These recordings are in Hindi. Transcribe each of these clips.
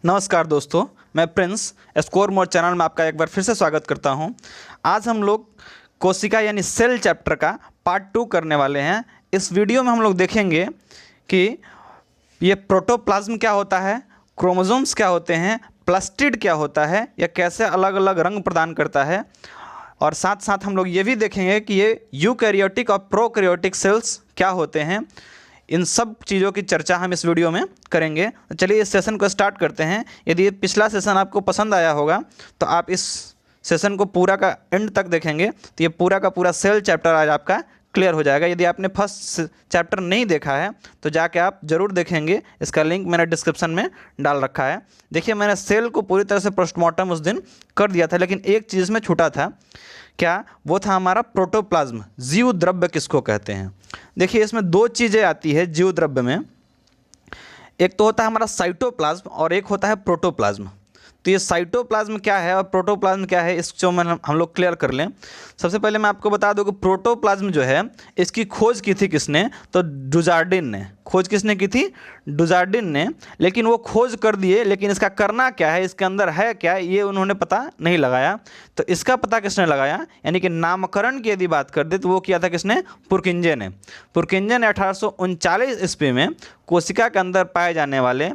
नमस्कार दोस्तों, मैं प्रिंस स्कोर मोर चैनल में आपका एक बार फिर से स्वागत करता हूं। आज हम लोग कोशिका यानी सेल चैप्टर का पार्ट 2 करने वाले हैं। इस वीडियो में हम लोग देखेंगे कि ये प्रोटोप्लाज्म क्या होता है, क्रोमोसोम्स क्या होते हैं, प्लास्टिड क्या होता है, यह कैसे अलग अलग रंग प्रदान करता है, और साथ साथ हम लोग ये भी देखेंगे कि ये यूकैरियोटिक और प्रोकैरियोटिक सेल्स क्या होते हैं। इन सब चीज़ों की चर्चा हम इस वीडियो में करेंगे। तो चलिए इस सेशन को स्टार्ट करते हैं। यदि ये पिछला सेशन आपको पसंद आया होगा तो आप इस सेशन को पूरा का एंड तक देखेंगे तो ये पूरा का पूरा सेल चैप्टर आज आपका क्लियर हो जाएगा। यदि आपने फर्स्ट चैप्टर नहीं देखा है तो जाके आप ज़रूर देखेंगे, इसका लिंक मैंने डिस्क्रिप्शन में डाल रखा है। देखिए, मैंने सेल को पूरी तरह से पोस्टमार्टम उस दिन कर दिया था, लेकिन एक चीज़ में छूटा था। क्या वो था? हमारा प्रोटोप्लाज्म। जीव द्रव्य किसको कहते हैं? देखिए, इसमें दो चीज़ें आती है जीव द्रव्य में। एक तो होता है हमारा साइटोप्लाज्म और एक होता है प्रोटोप्लाज्म। तो ये साइटोप्लाज्म क्या है और प्रोटोप्लाज्म क्या है, इसको हम लोग क्लियर कर लें। सबसे पहले मैं आपको बता दूं कि प्रोटोप्लाज्म जो है इसकी खोज की थी किसने? तो डुजार्डिन ने। खोज किसने की थी? डुजार्डिन ने। लेकिन वो खोज कर दिए, लेकिन इसका करना क्या है, इसके अंदर है क्या, ये उन्होंने पता नहीं लगाया। तो इसका पता किसने लगाया? यानी कि नामकरण की यदि बात कर दे तो वो किया था किसने? पुरकिंजे ने। पुरकिंजे ने 1839 ईस्वी में कोशिका के अंदर पाए जाने वाले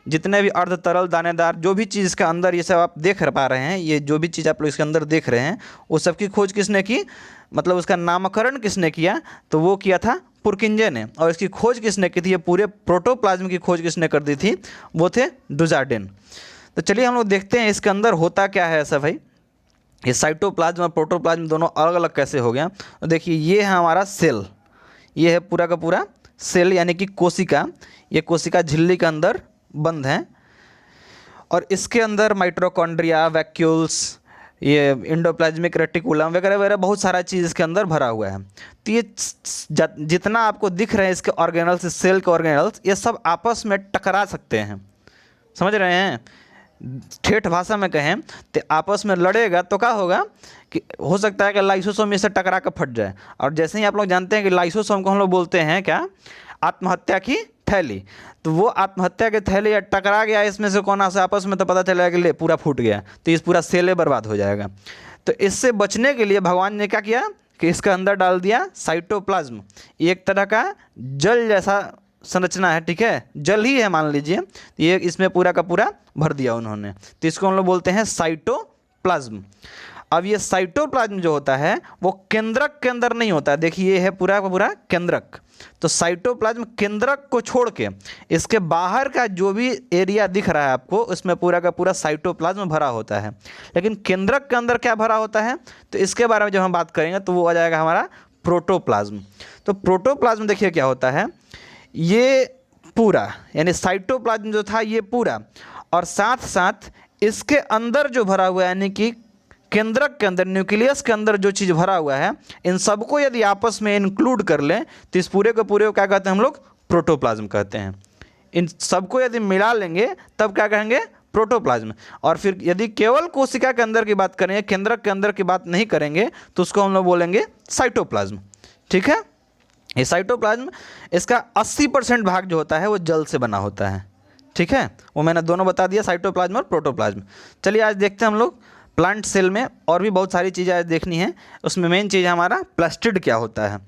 जितने भी अर्ध तरल दानेदार जो भी चीज़ इसके अंदर, ये सब आप देख पा रहे हैं, ये जो भी चीज़ आप लोग इसके अंदर देख रहे हैं, उस सब की खोज किसने की? मतलब उसका नामकरण किसने किया? तो वो किया था पुरकिंजे ने। और इसकी खोज किसने की थी? ये पूरे प्रोटोप्लाज्म की खोज किसने कर दी थी? वो थे डुजार्डिन। तो चलिए हम लोग देखते हैं इसके अंदर होता क्या है ऐसा भाई। ये साइटोप्लाज्म और प्रोटोप्लाज्म दोनों अलग अलग कैसे हो गया? तो देखिए, ये है हमारा सेल, ये है पूरा का पूरा सेल यानी कि कोशिका। ये कोशिका झिल्ली के अंदर बंद हैं और इसके अंदर माइटोकॉन्ड्रिया, वैक्यूल्स, ये एंडोप्लाज्मिक रेटिकुलम वगैरह वगैरह बहुत सारा चीज़ इसके अंदर भरा हुआ है। तो ये जितना आपको दिख रहे हैं इसके ऑर्गेनल्स, सेल के ऑर्गेनल्स, ये सब आपस में टकरा सकते हैं। समझ रहे हैं? ठेठ भाषा में कहें तो आपस में लड़ेगा तो क्या होगा कि हो सकता है कि लाइसोसोम इससे टकरा कर फट जाए। और जैसे ही आप लोग जानते हैं कि लाइसोसोम को हम लोग बोलते हैं क्या? आत्महत्या की थैली। तो वो आत्महत्या की थैली या टकरा गया इसमें से कोना से आपस में, तो पता चलेगा कि ले पूरा फूट गया, तो इस पूरा सेल बर्बाद हो जाएगा। तो इससे बचने के लिए भगवान ने क्या किया कि इसका अंदर डाल दिया साइटोप्लाज्म। एक तरह का जल जैसा संरचना है, ठीक है, जल ही है मान लीजिए। ये इसमें पूरा का पूरा भर दिया उन्होंने, तो इसको हम लोग बोलते हैं साइटोप्लाज्म। अब ये साइटोप्लाज्म जो होता है वो केंद्रक के अंदर नहीं होता है। देखिए, ये है पूरा का पूरा केंद्रक। तो साइटोप्लाज्म केंद्रक को छोड़ के इसके बाहर का जो भी एरिया दिख रहा है आपको, उसमें पूरा का पूरा साइटोप्लाज्म भरा होता है। लेकिन केंद्रक के अंदर क्या भरा होता है, तो इसके बारे में जब हम बात करेंगे तो वो आ जाएगा हमारा प्रोटोप्लाज्म। तो प्रोटोप्लाज्म देखिए क्या होता है, ये पूरा यानी साइटोप्लाज्म जो था ये पूरा, और साथ साथ इसके अंदर जो भरा हुआ है यानी कि केंद्रक के अंदर, न्यूक्लियस के अंदर जो चीज़ भरा हुआ है, इन सबको यदि आपस में इंक्लूड कर लें तो इस पूरे को पूरे को क्या कहते हैं हम लोग? प्रोटोप्लाज्म कहते हैं। इन सबको यदि मिला लेंगे तब क्या कहेंगे? प्रोटोप्लाज्म। और फिर यदि केवल कोशिका के अंदर की बात करेंगे, केंद्रक के अंदर की बात नहीं करेंगे, तो उसको हम लोग बोलेंगे साइटोप्लाज्म। ठीक है, ये साइटोप्लाज्म, इसका 80% भाग जो होता है वो जल से बना होता है। ठीक है, वो मैंने दोनों बता दिया, साइटोप्लाज्म और प्रोटोप्लाज्म। चलिए आज देखते हैं हम लोग प्लांट सेल में और भी बहुत सारी चीज़ें आज देखनी है। उसमें मेन चीज़ हमारा प्लास्टिड क्या होता है।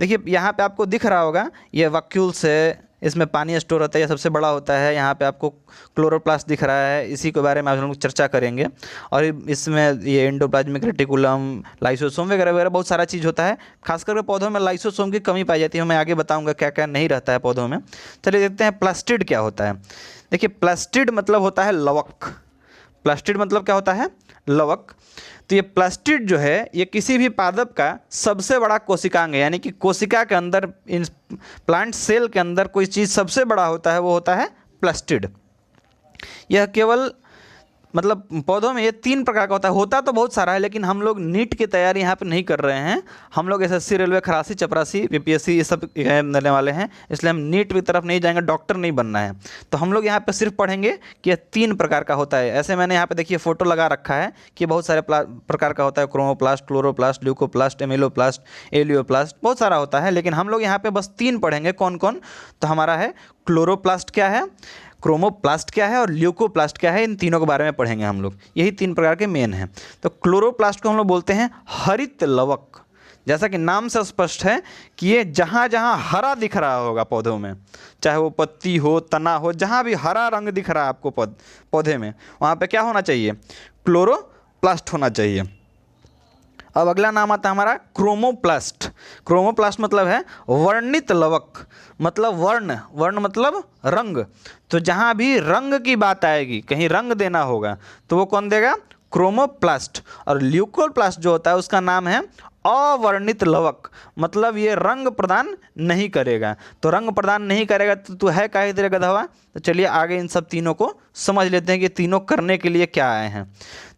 देखिए, यहाँ पे आपको दिख रहा होगा ये वैक्यूल्स है, इसमें पानी स्टोर होता है, ये सबसे बड़ा होता है। यहाँ पे आपको क्लोरोप्लास्ट दिख रहा है, इसी के बारे में आज हम लोग चर्चा करेंगे। और इसमें ये एंडोप्लाज्मिक रेटिकुलम, लाइसोसोम वगैरह वगैरह बहुत सारा चीज़ होता है। खासकर पौधों में लाइसोसोम की कमी पाई जाती है, मैं आगे बताऊँगा क्या क्या नहीं रहता है पौधों में। चलिए देखते हैं प्लास्टिड क्या होता है। देखिए, प्लास्टिड मतलब होता है लवक। प्लास्टिड मतलब क्या होता है? लवक। तो ये प्लास्टिड जो है ये किसी भी पादप का सबसे बड़ा कोशिकांग है, यानी कि कोशिका के अंदर, इन प्लांट सेल के अंदर कोई चीज़ सबसे बड़ा होता है वो होता है प्लास्टिड। यह केवल मतलब पौधों में ये 3 प्रकार का होता तो बहुत सारा है, लेकिन हम लोग नीट की तैयारी यहाँ पे नहीं कर रहे हैं। हम लोग एसएससी, रेलवे, खरासी, चपरासी, बीपीएससी ये सब देने वाले हैं, इसलिए हम नीट की तरफ नहीं जाएंगे, डॉक्टर नहीं बनना है। तो हम लोग यहाँ पे सिर्फ पढ़ेंगे कि यह 3 प्रकार का होता है। ऐसे मैंने यहाँ पे देखिए फोटो लगा रखा है कि बहुत सारे प्रकार का होता है, क्रोमोप्लास्ट, क्लोरोप्लास्ट, ल्यूकोप्लास्ट, एमिलोप्लास्ट, एलियोप्लास्ट, बहुत सारा होता है। लेकिन हम लोग यहाँ पे बस 3 पढ़ेंगे। कौन कौन? तो हमारा है क्लोरोप्लास्ट क्या है, क्रोमोप्लास्ट क्या है और ल्यूकोप्लास्ट क्या है, इन तीनों के बारे में पढ़ेंगे हम लोग। यही 3 प्रकार के मेन हैं। तो क्लोरोप्लास्ट को हम लोग बोलते हैं हरित लवक। जैसा कि नाम से स्पष्ट है कि ये जहाँ जहाँ हरा दिख रहा होगा पौधों में, चाहे वो पत्ती हो, तना हो, जहाँ भी हरा रंग दिख रहा है आपको पौधे में, वहाँ पे क्या होना चाहिए, क्लोरोप्लास्ट होना चाहिए। अब अगला नाम आता है हमारा क्रोमोप्लास्ट। क्रोमोप्लास्ट मतलब है वर्णित लवक, मतलब वर्ण मतलब रंग। तो जहाँ भी रंग की बात आएगी, कहीं रंग देना होगा, तो वो कौन देगा, क्रोमोप्लास्ट। और ल्यूकोप्लास्ट जो होता है उसका नाम है अवर्णित लवक, मतलब ये रंग प्रदान नहीं करेगा। तो रंग प्रदान नहीं करेगा तो तू है काहे तेरे गधवा। तो चलिए आगे इन सब तीनों को समझ लेते हैं कि तीनों करने के लिए क्या आए हैं।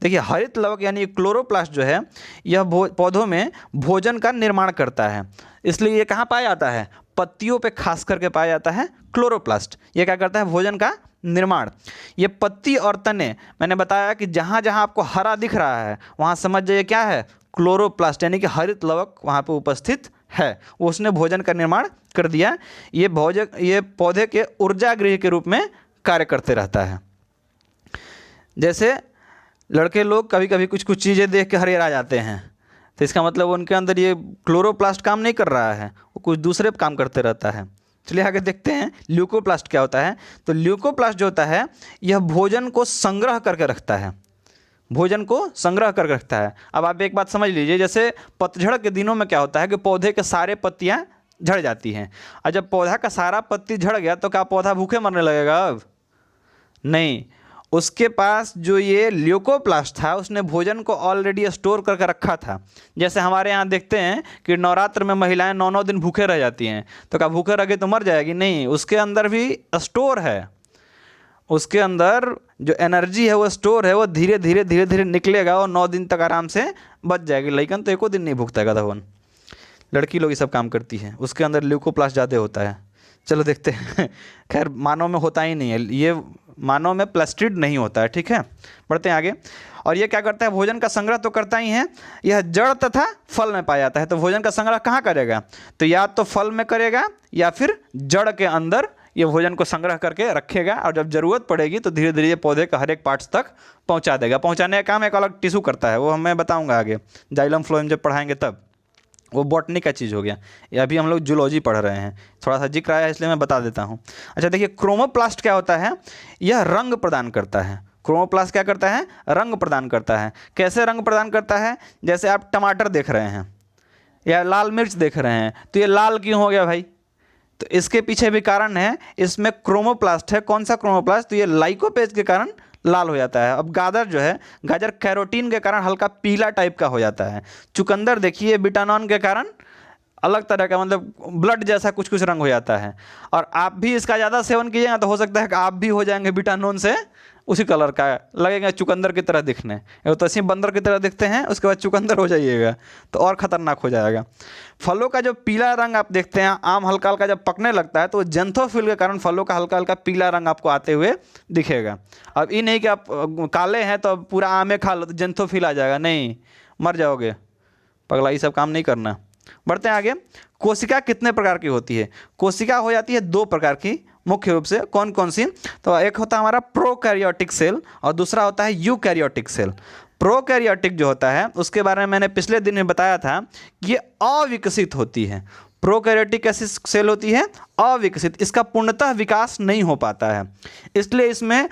देखिए हरित लवक यानी क्लोरोप्लास्ट जो है यह पौधों में भोजन का निर्माण करता है। इसलिए ये कहाँ पाया जाता है, पत्तियों पे खास करके पाया जाता है क्लोरोप्लास्ट। ये क्या करता है, भोजन का निर्माण। ये पत्ती और तने, मैंने बताया कि जहाँ जहाँ आपको हरा दिख रहा है वहाँ समझ जाइए क्या है, क्लोरोप्लास्ट यानी कि हरित लवक वहाँ पे उपस्थित है। उसने भोजन का निर्माण कर दिया। ये पौधे के ऊर्जा गृह के रूप में कार्य करते रहता है। जैसे लड़के लोग कभी कभी कुछ कुछ चीज़ें देख के हरियर आ जाते हैं, तो इसका मतलब उनके अंदर ये क्लोरोप्लास्ट काम नहीं कर रहा है, वो कुछ दूसरे काम करते रहता है। चलिए आगे देखते हैं ल्यूकोप्लास्ट क्या होता है। तो ल्यूकोप्लास्ट जो होता है यह भोजन को संग्रह करके रखता है, भोजन को संग्रह कर रखता है। अब आप एक बात समझ लीजिए, जैसे पतझड़ के दिनों में क्या होता है कि पौधे के सारे पत्तियां झड़ जाती हैं, और जब पौधा का सारा पत्ती झड़ गया तो क्या पौधा भूखे मरने लगेगा, अब नहीं। उसके पास जो ये ल्यूकोप्लास्ट था उसने भोजन को ऑलरेडी स्टोर करके रखा था। जैसे हमारे यहाँ देखते हैं कि नवरात्र में महिलाएं 9 दिन भूखे रह जाती हैं, तो क्या भूखे रह गई तो मर जाएगी, नहीं, उसके अंदर भी स्टोर है। उसके अंदर जो एनर्जी है वो स्टोर है, वो धीरे धीरे निकलेगा और 9 दिन तक आराम से बच जाएगी। लेकिन तो एको दिन नहीं भूखता है गधवन, लड़की लोग ये सब काम करती है, उसके अंदर ल्यूकोप्लास्ट ज़्यादा होता है। चलो देखते हैं। खैर मानव में होता ही नहीं है ये, मानव में प्लास्टिड नहीं होता है, ठीक है। बढ़ते हैं आगे। और ये क्या करता है, भोजन का संग्रह तो करता ही है, यह जड़ तथा फल में पाया जाता है। तो भोजन का संग्रह कहाँ करेगा, तो या तो फल में करेगा या फिर जड़ के अंदर ये भोजन को संग्रह करके रखेगा, और जब ज़रूरत पड़ेगी तो धीरे धीरे ये पौधे का हर एक पार्ट्स तक पहुंचा देगा। पहुंचाने का काम एक अलग टिश्यू करता है, वो मैं बताऊंगा आगे, जाइलम फ्लोएम जब पढ़ाएंगे तब। वो बॉटनी का चीज़ हो गया, ये अभी हम लोग जूलॉजी पढ़ रहे हैं, थोड़ा सा जिक्र आया इसलिए मैं बता देता हूँ। अच्छा देखिए क्रोमोप्लास्ट क्या होता है, यह रंग प्रदान करता है। क्रोमोप्लास्ट क्या करता है, रंग प्रदान करता है। कैसे रंग प्रदान करता है, जैसे आप टमाटर देख रहे हैं या लाल मिर्च देख रहे हैं, तो ये लाल क्यों हो गया भाई, तो इसके पीछे भी कारण है, इसमें क्रोमोप्लास्ट है। कौन सा क्रोमोप्लास्ट, तो ये लाइकोपेज के कारण लाल हो जाता है। अब गाजर जो है, गाजर कैरोटीन के कारण हल्का पीला टाइप का हो जाता है। चुकंदर देखिए बिटानॉन के कारण अलग तरह का, मतलब ब्लड जैसा कुछ कुछ रंग हो जाता है। और आप भी इसका ज़्यादा सेवन कीजिएगा तो हो सकता है कि आप भी हो जाएंगे बिटानॉन से उसी कलर का, लगेगा चुकंदर की तरह दिखने। तो ऐसे बंदर की तरह दिखते हैं, उसके बाद चुकंदर हो जाइएगा तो और ख़तरनाक हो जाएगा। फलों का जो पीला रंग आप देखते हैं, आम हल्का हल्का जब पकने लगता है तो जेंथोफिल के कारण फलों का हल्का हल्का पीला रंग आपको आते हुए दिखेगा। अब ये नहीं कि आप काले हैं तो पूरा आमे खा लो तो जेंथोफिल आ जाएगा, नहीं, मर जाओगे पगला, ये सब काम नहीं करना। बढ़ते हैं आगे। कोशिका कितने प्रकार की होती है, कोशिका हो जाती है 2 प्रकार की मुख्य रूप से। कौन कौन सी, तो एक होता है हमारा प्रोकैरियोटिक सेल और दूसरा होता है यूकैरियोटिक सेल। प्रोकैरियोटिक जो होता है उसके बारे में मैंने पिछले दिन में बताया था कि ये अविकसित होती है। प्रोकैरियोटिक ऐसी सेल होती है अविकसित, इसका पूर्णतः विकास नहीं हो पाता है, इसलिए इसमें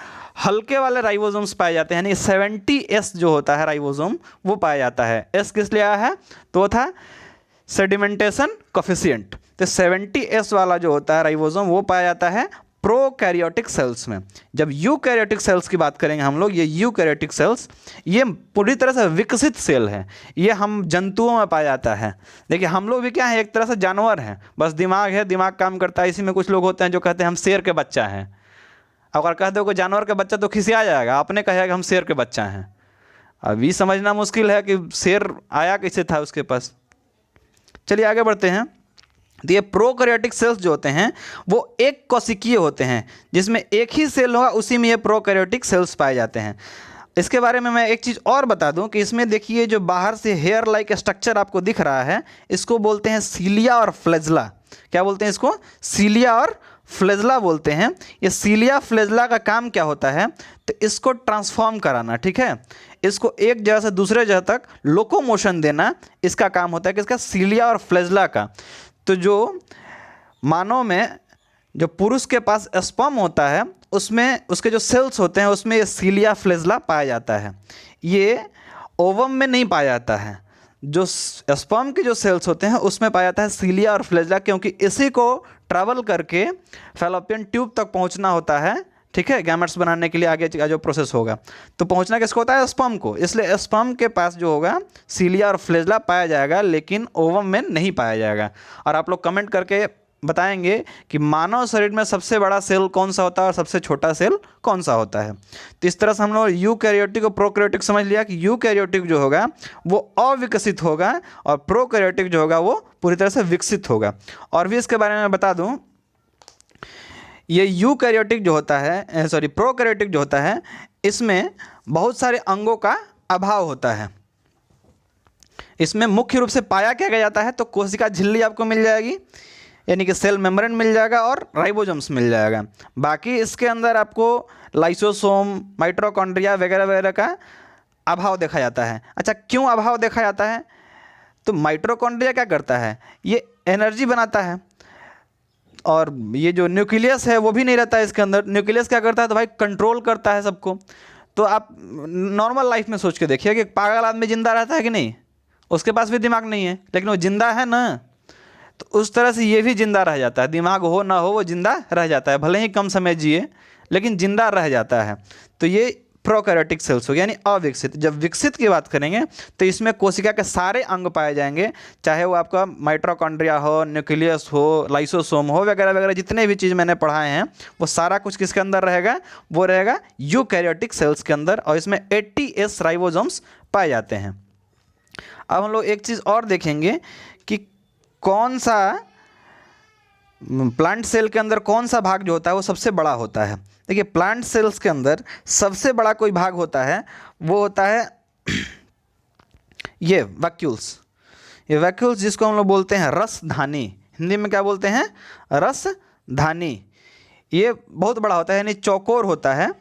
हल्के वाले राइबोसोम्स पाए जाते हैं। यानी 70S जो होता है राइबोसोम वो पाया जाता है। एस किस लिए आया है, तो वो था सेडिमेंटेशन कोफिशिएंट। तो 70S वाला जो होता है राइबोसोम वो पाया जाता है प्रोकैरियोटिक सेल्स में। जब यूकैरियोटिक सेल्स की बात करेंगे हम लोग, ये यूकैरियोटिक सेल्स ये पूरी तरह से विकसित सेल है, ये हम जंतुओं में पाया जाता है। देखिए हम लोग भी क्या है, एक तरह से जानवर हैं, बस दिमाग है, दिमाग काम करता है। इसी में कुछ लोग होते हैं जो कहते हैं हम शेर के बच्चा हैं। अगर कह दो कोई जानवर के बच्चा तो खिसिया जाएगा, आपने कहा कि हम शेर के बच्चा हैं। अभी समझना मुश्किल है कि शेर आया कैसे था उसके पास। चलिए आगे बढ़ते हैं। तो ये प्रोकैरियोटिक सेल्स जो होते हैं वो एक कोशिकीय होते हैं, जिसमें एक ही सेल होगा उसी में ये प्रोकैरियोटिक सेल्स पाए जाते हैं। इसके बारे में मैं एक चीज़ और बता दूं कि इसमें देखिए जो बाहर से हेयर लाइक स्ट्रक्चर आपको दिख रहा है, इसको बोलते हैं सीलिया और फ्लैजेला। क्या बोलते हैं इसको, सीलिया और फ्लेजला बोलते हैं। ये सीलिया फ्लेजला का काम क्या होता है, तो इसको ट्रांसफॉर्म कराना, ठीक है, इसको एक जगह से दूसरे जगह तक लोकोमोशन देना, इसका काम होता है किसका, सीलिया और फ्लेजला का। तो जो मानव में जो पुरुष के पास स्पर्म होता है उसमें उसके जो सेल्स होते हैं उसमें ये सीलिया फ्लेजला पाया जाता है। ये ओवम में नहीं पाया जाता है, जो स्पर्म के जो सेल्स होते हैं उसमें पाया जाता है सीलिया और फ्लेजला, क्योंकि इसी को ट्रैवल करके फैलोपियन ट्यूब तक पहुंचना होता है, ठीक है, गैमेट्स बनाने के लिए आगे का जो प्रोसेस होगा, तो पहुंचना किसको होता है, स्पर्म को। इसलिए स्पर्म के पास जो होगा सीलिया और फ्लेजला पाया जाएगा, लेकिन ओवम में नहीं पाया जाएगा। और आप लोग कमेंट करके बताएंगे कि मानव शरीर में सबसे बड़ा सेल कौन सा होता है और सबसे छोटा सेल कौन सा होता है। तो इस तरह से हम लोग यूकैरियोटिक और प्रोकैरियोटिक समझ लिया कि यूकैरियोटिक जो होगा वो अविकसित होगा और प्रोकैरियोटिक जो होगा वो पूरी तरह से विकसित होगा। और भी इसके बारे में बता दूं, ये यूकैरियोटिक जो होता है, प्रोकैरियोटिक जो होता है, इसमें बहुत सारे अंगों का अभाव होता है। इसमें मुख्य रूप से पाया क्या जाता है, तो कोशिका झिल्ली आपको मिल जाएगी, यानी कि सेल मेम्ब्रेन मिल जाएगा और राइबोसोम्स मिल जाएगा। बाकी इसके अंदर आपको लाइसोसोम, माइटोकॉन्ड्रिया वगैरह वगैरह का अभाव देखा जाता है। अच्छा, क्यों अभाव देखा जाता है, तो माइटोकॉन्ड्रिया क्या करता है, ये एनर्जी बनाता है, और ये जो न्यूक्लियस है वो भी नहीं रहता है इसके अंदर। न्यूक्लियस क्या करता है, तो भाई कंट्रोल करता है सबको। तो आप नॉर्मल लाइफ में सोच के देखिए कि पागल आदमी जिंदा रहता है कि नहीं, उसके पास भी दिमाग नहीं है लेकिन वो जिंदा है ना, तो उस तरह से ये भी जिंदा रह जाता है, दिमाग हो ना हो वो जिंदा रह जाता है, भले ही कम समय जिए लेकिन जिंदा रह जाता है। तो ये प्रोकैरियोटिक सेल्स हो गया, यानी अविकसित। जब विकसित की बात करेंगे तो इसमें कोशिका के सारे अंग पाए जाएंगे, चाहे वो आपका माइटोकॉन्ड्रिया हो, न्यूक्लियस हो, लाइसोसोम हो वगैरह वगैरह, जितने भी चीज़ मैंने पढ़ाए हैं वो सारा कुछ किसके अंदर रहेगा, वो रहेगा यूकैरियोटिक सेल्स के अंदर, और इसमें 80S राइबोसोम्स पाए जाते हैं। अब हम लोग एक चीज़ और देखेंगे कि कौन सा प्लांट सेल के अंदर कौन सा भाग जो होता है वो सबसे बड़ा होता है। देखिए, प्लांट सेल्स के अंदर सबसे बड़ा कोई भाग होता है वो होता है ये वैक्यूल्स। ये वैक्यूल्स जिसको हम लोग बोलते हैं रसधानी, हिंदी में क्या बोलते हैं, रसधानी। ये बहुत बड़ा होता है, यानी चौकोर होता है।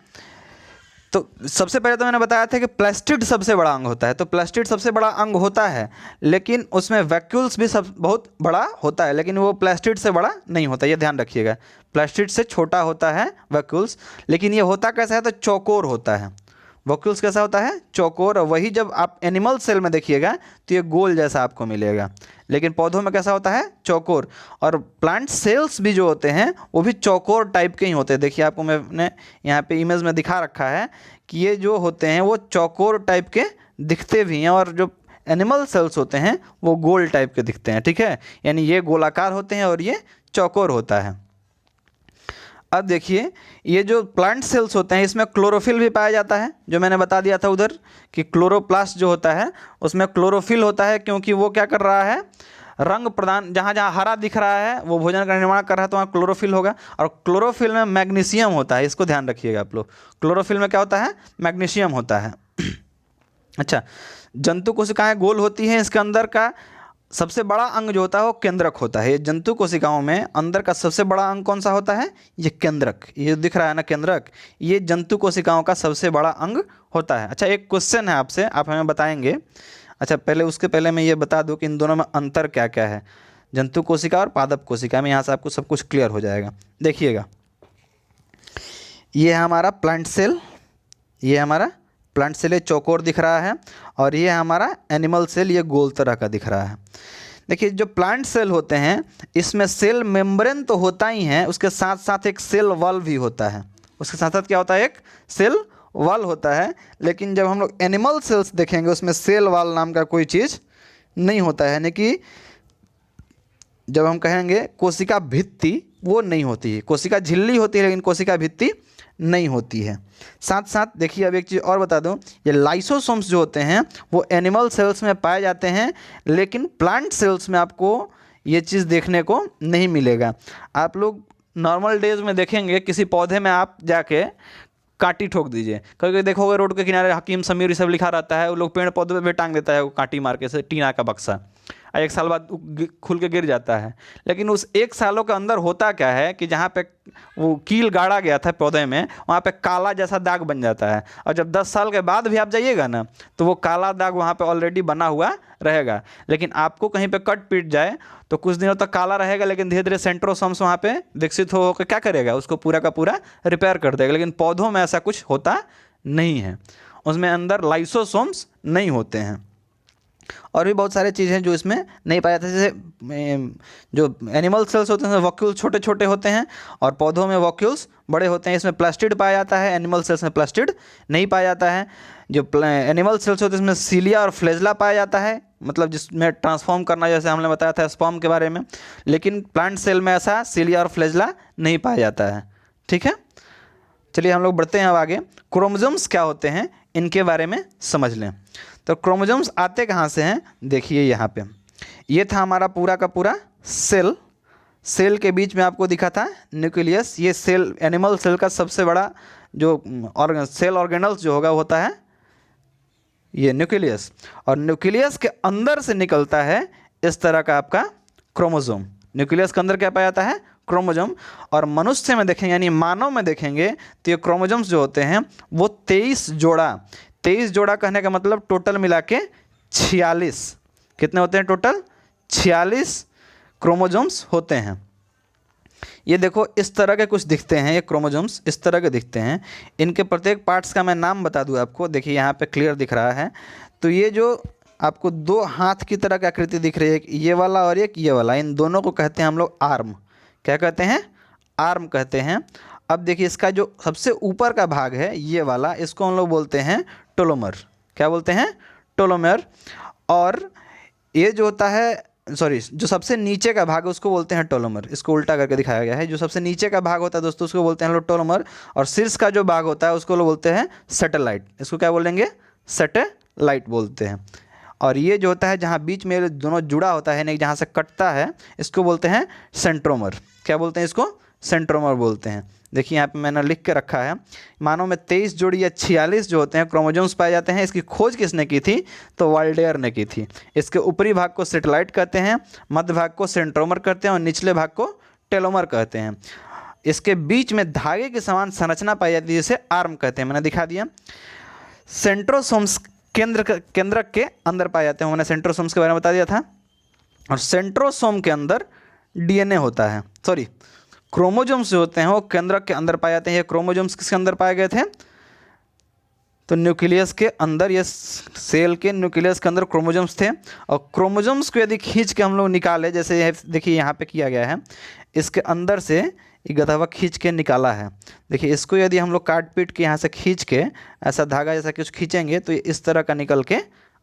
तो सबसे पहले तो मैंने बताया था कि प्लास्टिड सबसे बड़ा अंग होता है, तो प्लास्टिड सबसे बड़ा अंग होता है, लेकिन उसमें वैक्यूल्स भी सब बहुत बड़ा होता है, लेकिन वो प्लास्टिड से बड़ा नहीं होता, ये ध्यान रखिएगा। प्लास्टिड से छोटा होता है वैक्यूल्स, लेकिन ये होता कैसा है, तो चौकोर होता है। वैक्यूल्स कैसा होता है, चौकोर। और वही जब आप एनिमल सेल में देखिएगा तो ये गोल जैसा आपको मिलेगा, लेकिन पौधों में कैसा होता है, चौकोर। और प्लांट सेल्स भी जो होते हैं वो भी चौकोर टाइप के ही होते हैं। देखिए, आपको मैंने यहाँ पे इमेज में दिखा रखा है कि ये जो होते हैं वो चौकोर टाइप के दिखते भी हैं, और जो एनिमल सेल्स होते हैं वो गोल टाइप के दिखते हैं, ठीक है, यानी ये गोलाकार होते हैं और ये चौकोर होता है। अब देखिए, ये जो प्लांट सेल्स होते हैं इसमें क्लोरोफिल भी पाया जाता है, जो मैंने बता दिया था उधर कि क्लोरोप्लास्ट जो होता है उसमें क्लोरोफिल होता है, क्योंकि वो क्या कर रहा है, रंग प्रदान। जहाँ जहाँ हरा दिख रहा है वो भोजन का निर्माण कर रहा है, तो वहाँ क्लोरोफिल होगा। और क्लोरोफिल में मैग्नीशियम होता है, इसको ध्यान रखिएगा आप लोग। क्लोरोफिल में क्या होता है, मैग्नीशियम होता है। अच्छा, जंतु कोशिकाएँ गोल होती हैं। इसके अंदर का सबसे बड़ा अंग जो होता है वो केंद्रक होता है। ये जंतु कोशिकाओं में अंदर का सबसे बड़ा अंग कौन सा होता है, ये केंद्रक। ये दिख रहा है ना केंद्रक, ये जंतु कोशिकाओं का सबसे बड़ा अंग होता है। अच्छा, एक क्वेश्चन है आपसे, आप हमें बताएंगे। अच्छा, पहले उसके पहले मैं ये बता दूं कि इन दोनों में अंतर क्या क्या है, जंतु कोशिका और पादप कोशिका में। यहाँ से आपको सब कुछ क्लियर हो जाएगा। देखिएगा, ये है हमारा प्लांट सेल, ये हमारा प्लांट सेल, ये चौकोर दिख रहा है, और ये हमारा एनिमल सेल, ये गोल तरह का दिख रहा है। देखिए, जो प्लांट सेल होते हैं इसमें सेल मेम्ब्रेन तो होता ही है, उसके साथ साथ एक सेल वॉल भी होता है। उसके साथ साथ क्या होता है, एक सेल वॉल होता है। लेकिन जब हम लोग एनिमल सेल्स देखेंगे उसमें सेल वॉल नाम का कोई चीज़ नहीं होता है, यानी कि जब हम कहेंगे कोशिका भित्ति, वो नहीं होती है। कोशिका झिल्ली होती है लेकिन कोशिका भित्ति नहीं होती है। साथ साथ देखिए, अब एक चीज़ और बता दूं, ये लाइसोसोम्स जो होते हैं वो एनिमल सेल्स में पाए जाते हैं, लेकिन प्लांट सेल्स में आपको ये चीज़ देखने को नहीं मिलेगा। आप लोग नॉर्मल डेज में देखेंगे, किसी पौधे में आप जाके कांटी ठोक दीजिए, कभी देखोगे रोड के किनारे हकीम समीर ये सब लिखा रहता है, वो लोग पेड़ पौधे पे टांग देता है वो कांटी मार के से टीना का बक्सा। और 1 साल बाद खुल के गिर जाता है। लेकिन उस 1 सालों के अंदर होता क्या है कि जहाँ पे वो कील गाड़ा गया था पौधे में, वहाँ पे काला जैसा दाग बन जाता है। और जब 10 साल के बाद भी आप जाइएगा ना, तो वो काला दाग वहाँ पे ऑलरेडी बना हुआ रहेगा। लेकिन आपको कहीं पे कट पीट जाए तो कुछ दिनों तक काला रहेगा, लेकिन धीरे धीरे सेंट्रोसोम्स वहाँ पे विकसित होकर क्या करेगा, उसको पूरा का पूरा रिपेयर कर देगा। लेकिन पौधों में ऐसा कुछ होता नहीं है, उसमें अंदर लाइसोसोम्स नहीं होते हैं। और भी बहुत सारे चीज़ें जो इसमें नहीं पाया जाता, जैसे जो एनिमल सेल्स होते हैं वॉक्यूल्स छोटे छोटे होते हैं और पौधों में वॉक्यूल्स बड़े होते हैं। इसमें प्लास्टिड पाया जाता है, एनिमल सेल्स में प्लास्टिड नहीं पाया जाता है। जो एनिमल सेल्स होते हैं इसमें सीलिया और फ्लेजला पाया जाता है, मतलब जिसमें ट्रांसफॉर्म करना, जैसे हमने बताया था स्पर्म के बारे में। लेकिन प्लांट सेल में ऐसा सीलिया और फ्लेजला नहीं पाया जाता है। ठीक है, चलिए हम लोग बढ़ते हैं अब आगे। क्रोमोसोम्स क्या होते हैं इनके बारे में समझ लें। तो क्रोमोसोम्स आते कहाँ से हैं, देखिए यहाँ पे ये था हमारा पूरा का पूरा सेल। सेल के बीच में आपको दिखा था न्यूक्लियस। ये सेल एनिमल सेल का सबसे बड़ा जो सेल ऑर्गेनल्स जो होगा होता है ये न्यूक्लियस। और न्यूक्लियस के अंदर से निकलता है इस तरह का आपका क्रोमोसोम। न्यूक्लियस के अंदर क्या पाया जाता है, क्रोमोसोम। और मनुष्य में देखेंगे यानी मानव में देखेंगे तो ये क्रोमोसोम्स जो होते हैं वो 23 जोड़ा, 23 जोड़ा कहने का मतलब टोटल मिला के 46, कितने होते हैं टोटल, 46 क्रोमोसोम्स होते हैं। ये देखो इस तरह के कुछ दिखते हैं, ये क्रोमोसोम्स इस तरह के दिखते हैं। इनके प्रत्येक पार्ट्स का मैं नाम बता दूं आपको, देखिए यहाँ पे क्लियर दिख रहा है। तो ये जो आपको 2 हाथ की तरह की आकृति दिख रही है, ये वाला और एक ये वाला, इन दोनों को कहते हैं हम लोग आर्म। क्या कहते हैं, आर्म कहते हैं। अब देखिए इसका जो सबसे ऊपर का भाग है ये वाला, इसको हम लोग बोलते हैं टेलोमर। क्या बोलते हैं, टेलोमर। और ये जो होता है, सॉरी, जो सबसे नीचे का भाग है उसको बोलते हैं टेलोमर। इसको उल्टा करके दिखाया गया है। जो सबसे नीचे का भाग होता है दोस्तों उसको बोलते हैं हम लोग टेलोमर। और शीर्ष का जो भाग होता है उसको लोग बोलते हैं सैटेलाइट। इसको क्या बोलेंगे, सैटेलाइट बोलते हैं। और ये जो होता है जहाँ बीच में दोनों जुड़ा होता है, नहीं जहाँ से कटता है, इसको बोलते हैं सेंट्रोमर। क्या बोलते हैं इसको, सेंट्रोमर बोलते हैं। देखिए यहाँ पे मैंने लिख के रखा है, मानव में 23 जोड़ी या 46 जो होते हैं क्रोमोसोम्स पाए जाते हैं। इसकी खोज किसने की थी, तो वाल्डेयर ने की थी। इसके ऊपरी भाग को सैटेलाइट कहते हैं, मध्य भाग को सेंट्रोमर कहते हैं और निचले भाग को टेलोमर कहते हैं। इसके बीच में धागे के समान संरचना पाई जाती है जिसे आर्म कहते हैं, मैंने दिखा दिया। सेंट्रोसोम्स केंद्रक के अंदर पाए जाते हैं, मैंने सेंट्रोसोम्स के बारे में बता दिया था। और सेंट्रोसोम के अंदर डीएनए होता है, सॉरी क्रोमोसोम्स जो होते हैं वो केंद्रक के अंदर पाए जाते हैं। ये क्रोमोसोम्स किसके अंदर पाए गए थे, तो न्यूक्लियस के अंदर। ये सेल के न्यूक्लियस के अंदर क्रोमोसोम्स थे। और क्रोमोसोम्स को यदि खींच के हम लोग निकाले, जैसे देखिए यहाँ पे किया गया है, इसके अंदर से ये गधा हुआ खींच के निकाला है। देखिए इसको यदि हम लोग काट पीट के यहाँ से खींच के ऐसा धागा जैसा कुछ खींचेंगे तो ये इस तरह का निकल के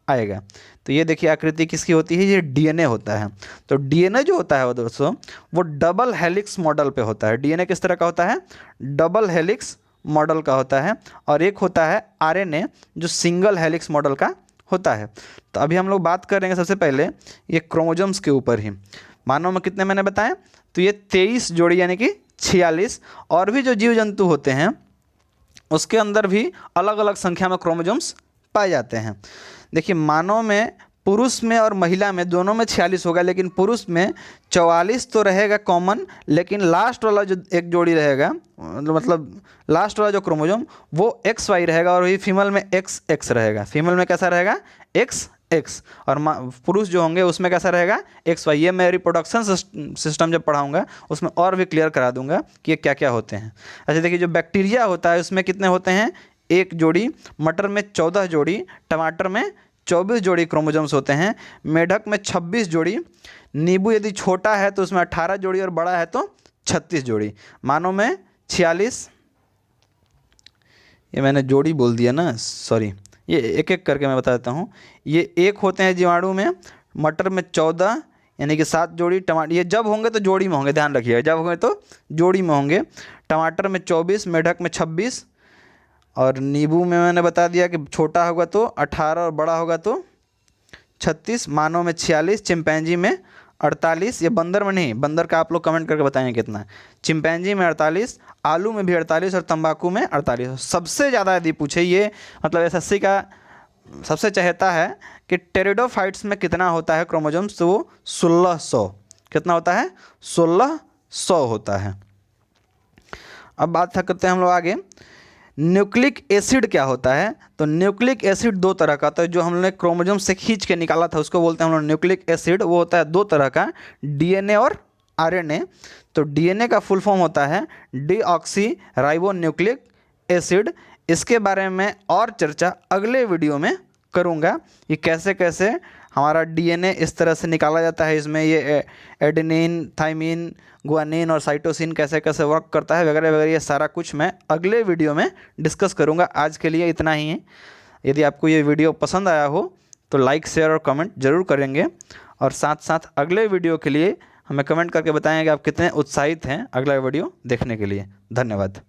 आएगा। तो ये देखिए आकृति किसकी होती है, ये डीएनए होता है। तो डीएनए जो होता है वो दोस्तों वो डबल हेलिक्स मॉडल पे होता है। डीएनए किस तरह का होता है, डबल हेलिक्स मॉडल का होता है। और एक होता है आरएनए जो सिंगल हेलिक्स मॉडल का होता है। तो अभी हम लोग बात करेंगे सबसे पहले ये क्रोमोसोम्स के ऊपर ही। मानव में कितने मैंने बताया, तो ये 23 जोड़ी यानी कि 46। और भी जो जीव जंतु होते हैं उसके अंदर भी अलग अलग संख्या में क्रोमोसोम्स पाए जाते हैं। देखिए मानव में, पुरुष में और महिला में दोनों में 46 होगा, लेकिन पुरुष में 44 तो रहेगा कॉमन, लेकिन लास्ट वाला जो एक जोड़ी रहेगा, मतलब लास्ट वाला जो क्रोमोसोम वो XY रहेगा और वही फीमेल में XX रहेगा। फीमेल में कैसा रहेगा, XX। और पुरुष जो होंगे उसमें कैसा रहेगा, XY। ये मैं रिप्रोडक्शन सिस्टम जब पढ़ाऊंगा उसमें और भी क्लियर करा दूंगा कि ये क्या क्या होते हैं। अच्छा देखिए जो बैक्टीरिया होता है उसमें कितने होते हैं, 1 जोड़ी। मटर में 14 जोड़ी। टमाटर में 24 जोड़ी क्रोमोसोम्स होते हैं। मेढक में 26 जोड़ी। नींबू यदि छोटा है तो उसमें 18 जोड़ी और बड़ा है तो 36 जोड़ी। मानव में 46, ये मैंने जोड़ी बोल दिया ना, सॉरी, ये एक एक करके मैं बता देता हूँ। ये 1 होते हैं जीवाणु में। मटर में 14 यानी कि 7 जोड़ी। टमाटर ये जब होंगे तो जोड़ी में होंगे, ध्यान रखिएगा, जब होंगे तो जोड़ी में होंगे। टमाटर में 24, मेढक में 26। और नींबू में मैंने बता दिया कि छोटा होगा तो 18 और बड़ा होगा तो 36। मानव में 46। चिंपैंजी में 48। ये बंदर में नहीं, बंदर का आप लोग कमेंट करके बताएंगे कितना। चिंपैंजी में 48। आलू में भी 48 और तंबाकू में 48। सबसे ज़्यादा यदि पूछे, ये मतलब SSC का सबसे चहेता है कि टेरिडोफाइट्स में कितना होता है क्रोमोसोम्स, तो वो 1600। कितना होता है? 1600 होता है। अब बात करते हैं हम लोग आगे, न्यूक्लिक एसिड क्या होता है। तो न्यूक्लिक एसिड दो तरह का, तो जो हमने क्रोमोसोम से खींच के निकाला था उसको बोलते हैं हम लोग न्यूक्लिक एसिड। वो होता है दो तरह का, डीएनए और आरएनए। तो डीएनए का फुल फॉर्म होता है डीऑक्सी राइबो न्यूक्लिक एसिड। इसके बारे में और चर्चा अगले वीडियो में करूँगा, ये कैसे कैसे हमारा डीएनए इस तरह से निकाला जाता है, इसमें ये एडेनिन, थाइमिन, गुआनिन और साइटोसिन कैसे कैसे वर्क करता है वगैरह वगैरह, ये सारा कुछ मैं अगले वीडियो में डिस्कस करूँगा। आज के लिए इतना ही है। यदि आपको ये वीडियो पसंद आया हो तो लाइक, शेयर और कमेंट जरूर करेंगे, और साथ साथ अगले वीडियो के लिए हमें कमेंट करके बताएं कि आप कितने उत्साहित हैं अगला वीडियो देखने के लिए। धन्यवाद।